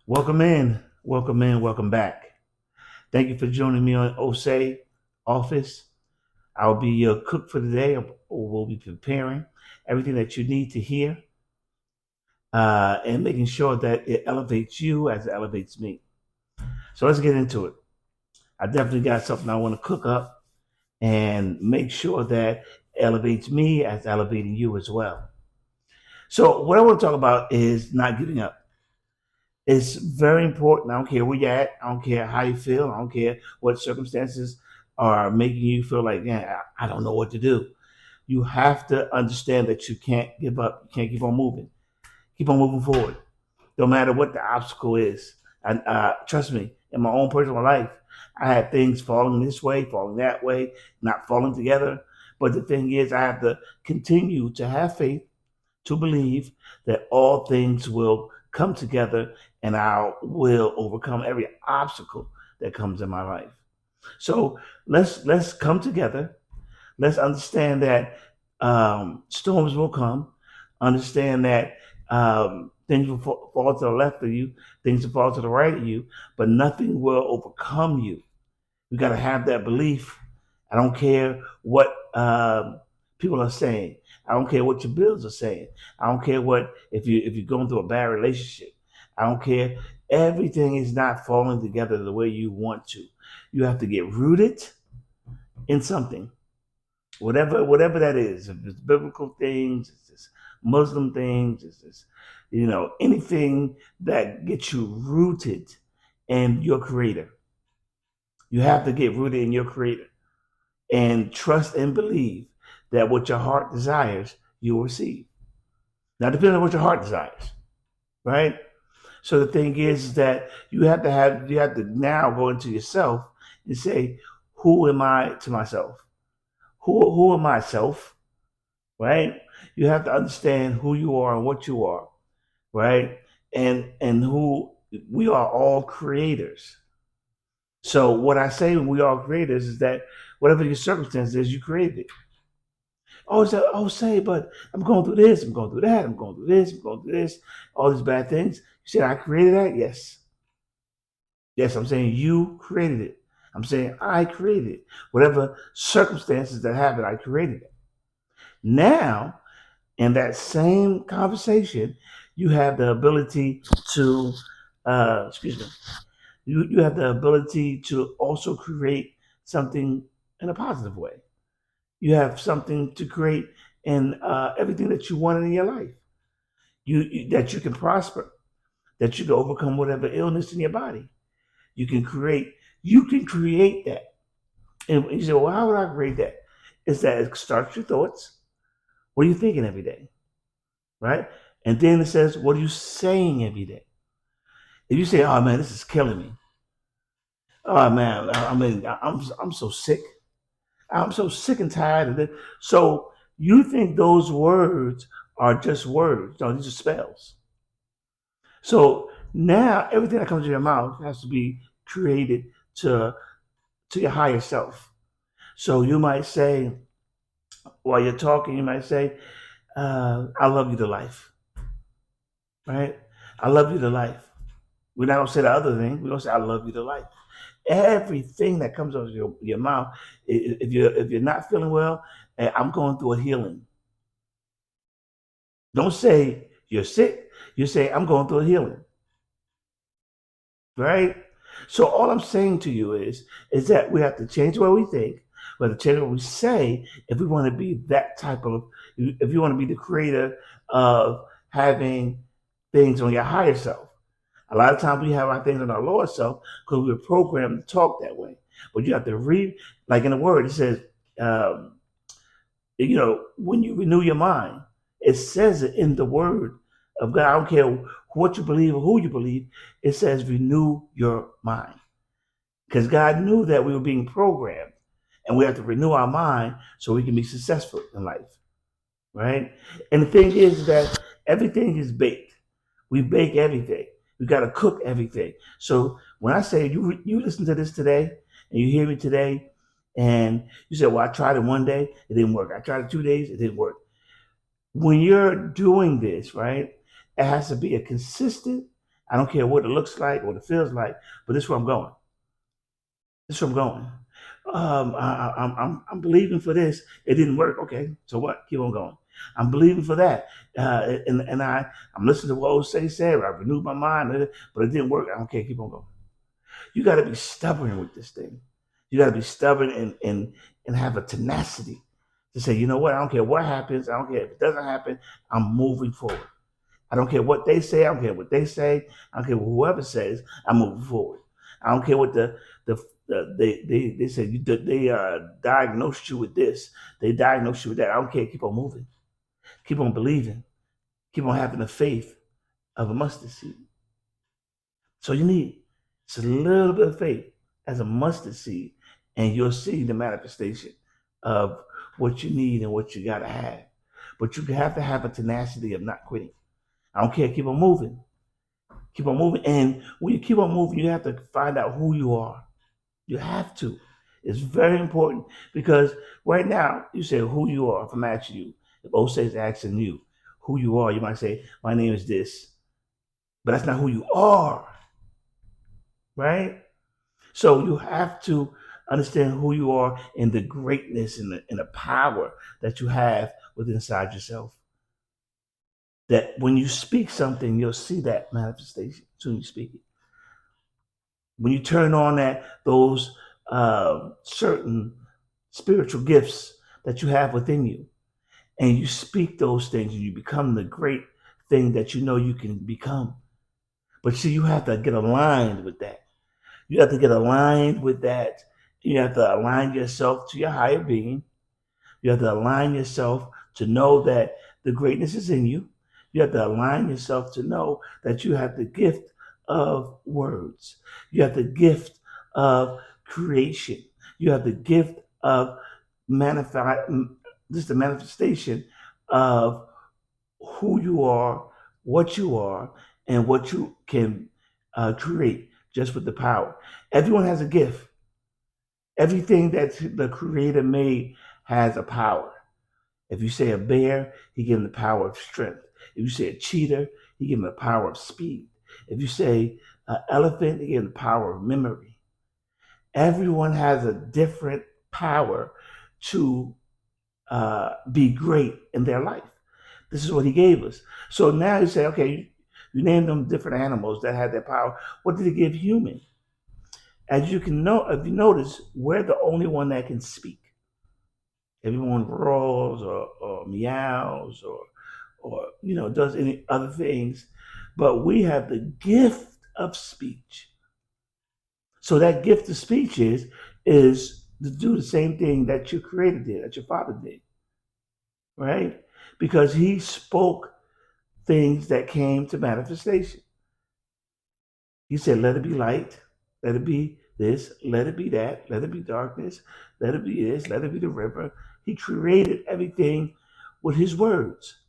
Welcome in, welcome in, welcome back. Thank you for joining me on OSE Office. I'll be your cook for today. We'll be preparing everything that you need to hear and making sure that it elevates you as it elevates me. So let's get into it. I definitely got something I want to cook up and make sure that elevates me as elevating you as well. So what I want to talk about is not giving up. It's very important. I don't care where you're at. I don't care how you feel. I don't care what circumstances are making you feel like, yeah, I don't know what to do. You have to understand that you can't give up. You can't keep on moving. Keep on moving forward. No matter what the obstacle is. And trust me, in my own personal life, I had things falling this way, falling that way, not falling together. But the thing is, I have to continue to have faith, to believe that all things will come together and I will overcome every obstacle that comes in my life. So let's come together. Let's understand that storms will come. Understand that things will fall to the left of you, things will fall to the right of you, but nothing will overcome you. You got to have that belief. I don't care what people are saying. I don't care what your bills are saying. I don't care what if you're going through a bad relationship. I don't care. Everything is not falling together the way you want to. You have to get rooted in something, whatever that is. If it's biblical things, it's this Muslim things, it's this, anything that gets you rooted in your Creator. You have to get rooted in your Creator and trust and believe that what your heart desires, you will receive. Now, depending on what your heart desires, right? So the thing is that you have to now go into yourself and say, who am I to myself? Who am I self? Right? You have to understand who you are and what you are, right? And who we are all creators. So what I say when we are creators is that whatever your circumstance is, you created it. Say, but I'm going through this, I'm going through that, I'm going through this, I'm going through this, all these bad things. You said I created that? Yes. Yes, I'm saying you created it. I'm saying I created it. Whatever circumstances that happen, I created it. Now, in that same conversation, you have the ability to, excuse me, you have the ability to also create something in a positive way. You have something to create in everything that you want in your life. That you can prosper, that you can overcome whatever illness in your body. You can create. You can create that. And you say, "Well, how would I create that?" It's that it starts your thoughts. What are you thinking every day, right? And then it says, "What are you saying every day?" If you say, "Oh man, this is killing me," "Oh man, I'm so sick. I'm so sick and tired of it." So you think those words are just words? No, these are spells. So now everything that comes to your mouth has to be created to to your higher self. So you might say, while you're talking, you might say, "I love you to life," right? I love you to life. We're not gonna say the other thing. We're gonna say, "I love you to life." Everything that comes out of your mouth, if you're not feeling well, I'm going through a healing. Don't say you're sick. You say I'm going through a healing, right? So all I'm saying to you is that we have to change what we think, we have to change what we say if we want to be that type of, if you want to be the creator of having things on your higher self. A lot of times we have our things on our lower self because we were programmed to talk that way. But you have to read, like in the word, it says, um, when you renew your mind, it says it in the word of God. I don't care what you believe or who you believe, it says renew your mind. Because God knew that we were being programmed and we have to renew our mind so we can be successful in life, right? And the thing is that everything is baked. We bake everything. We got to cook everything. So when I say you listen to this today and you hear me today, and you say, "Well, I tried it one day, it didn't work. I tried it 2 days, it didn't work." When you're doing this, right, it has to be a consistent I don't care what it looks like, what it feels like, but this is where I'm going. This is where I'm going. I'm believing for this. It didn't work. Okay, so what? Keep on going. I'm believing for that, I'm listening to what Osei said. I renewed my mind, but it didn't work. I don't care. Keep on going. You got to be stubborn with this thing. You got to be stubborn and have a tenacity to say, you know what? I don't care what happens. I don't care if it doesn't happen. I'm moving forward. I don't care what they say. I don't care what they say. I don't care what whoever says. I'm moving forward. I don't care what they said. They diagnosed you with this. They diagnosed you with that. I don't care. Keep on moving. Keep on believing. Keep on having the faith of a mustard seed. So you need just a little bit of faith as a mustard seed, and you'll see the manifestation of what you need and what you gotta have. But you have to have a tenacity of not quitting. I don't care. Keep on moving. Keep on moving. And when you keep on moving, you have to find out who you are. You have to. It's very important because right now you say who you are. If I'm asking you, if Osei is asking you who you are, you might say, "My name is this," but that's not who you are, right? So you have to understand who you are and the greatness and the power that you have within inside yourself. That when you speak something, you'll see that manifestation as soon as you speak it. When you turn on those certain spiritual gifts that you have within you, and you speak those things, and you become the great thing that you know you can become. But see, you have to get aligned with that. You have to get aligned with that. You have to align yourself to your higher being. You have to align yourself to know that the greatness is in you. You have to align yourself to know that you have the gift of words. You have the gift of creation. You have the gift of manifest. This is the manifestation of who you are, and what you can create just with the power. Everyone has a gift. Everything that the Creator made has a power. If you say a bear, he gives him the power of strength. If you say a cheetah, he gives him the power of speed. If you say an elephant, he gives him the power of memory. Everyone has a different power to be great in their life. This is what he gave us. So now you say, okay, you name them different animals that had that power. What did he give human? As you can know, if you notice, we're the only one that can speak. Everyone roars or meows or does any other things, but we have the gift of speech. So that gift of speech is to do the same thing that your creator did, that your father did, right? Because he spoke things that came to manifestation. He said, "Let it be light, let it be this, let it be that, let it be darkness, let it be this, let it be the river." He created everything with his words.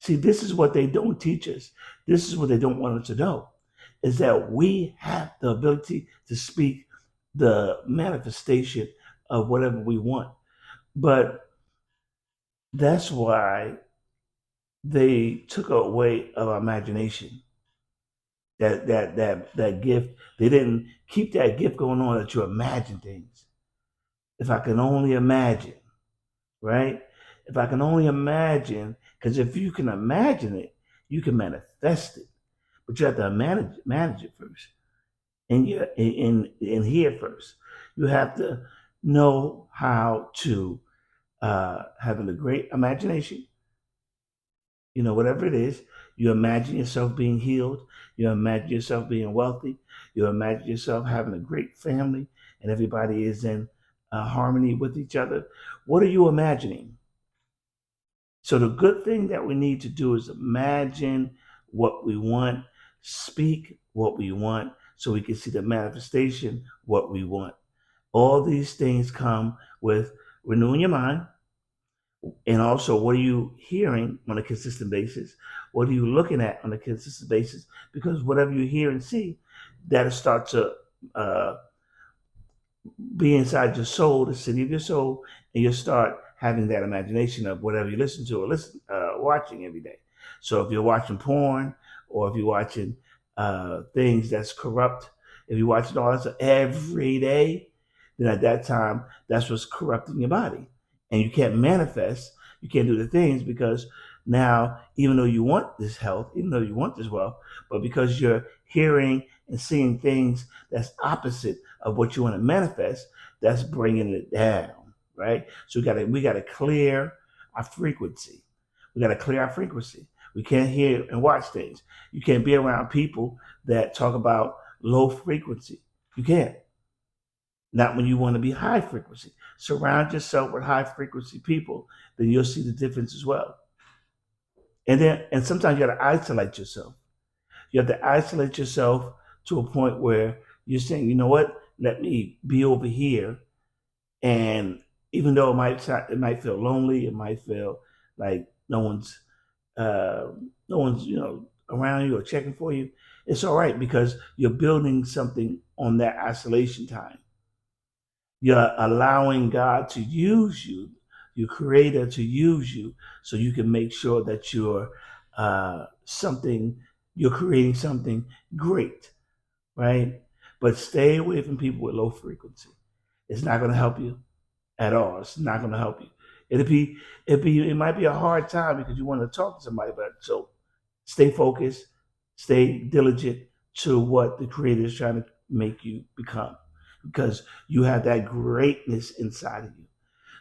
See, this is what they don't teach us. This is what they don't want us to know, is that we have the ability to speak the manifestation of whatever we want. But that's why they took away our imagination. That gift, they didn't keep that gift going on that you imagine things. If I can only imagine, right? If I can only imagine, because if you can imagine it, you can manifest it. But you have to manage it first, and you in here first. You have to know how to having a great imagination. Whatever it is, you imagine yourself being healed. You imagine yourself being wealthy. You imagine yourself having a great family, and everybody is in harmony with each other. What are you imagining? So the good thing that we need to do is imagine what we want, speak what we want, so we can see the manifestation what we want. All these things come with renewing your mind, and also what are you hearing on a consistent basis? What are you looking at on a consistent basis? Because whatever you hear and see, that'll start to uh, be inside your soul, the city of your soul, and you'll start having that imagination of whatever you listen to or watching every day. So if you're watching porn, or if you're watching things that's corrupt, if you're watching all that every day, then at that time, that's what's corrupting your body. And you can't manifest, you can't do the things because now, even though you want this health, even though you want this wealth, but because you're hearing and seeing things that's opposite of what you want to manifest, that's bringing it down, right? So we gotta clear our frequency. We gotta clear our frequency. We can't hear and watch things. You can't be around people that talk about low frequency. You can't. Not when you want to be high frequency. Surround yourself with high frequency people, then you'll see the difference as well. And sometimes you gotta isolate yourself. You have to isolate yourself to a point where you're saying, you know what, let me be over here. And even though it might feel lonely, it might feel like uh, no one's around you or checking for you. It's all right because you're building something on that isolation time. You're allowing God to use you, your creator to use you, so you can make sure that something, you're creating something great, right? But stay away from people with low frequency. It's not going to help you at all. It's not going to help you. It might be a hard time because you want to talk to somebody, but so stay focused, stay diligent to what the creator is trying to make you become because you have that greatness inside of you.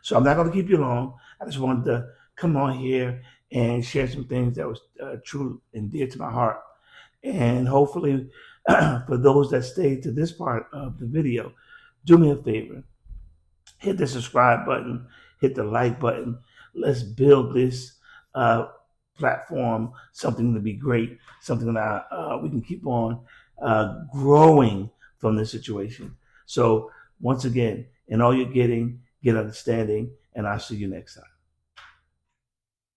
So I'm not going to keep you long. I just wanted to come on here and share some things that was true and dear to my heart. And hopefully, for those that stayed to this part of the video, do me a favor, hit the subscribe button, hit the like button. Let's build this uh, platform something to be great, something that we can keep on growing from this situation. So once again, in all you're getting, get understanding, and I'll see you next time.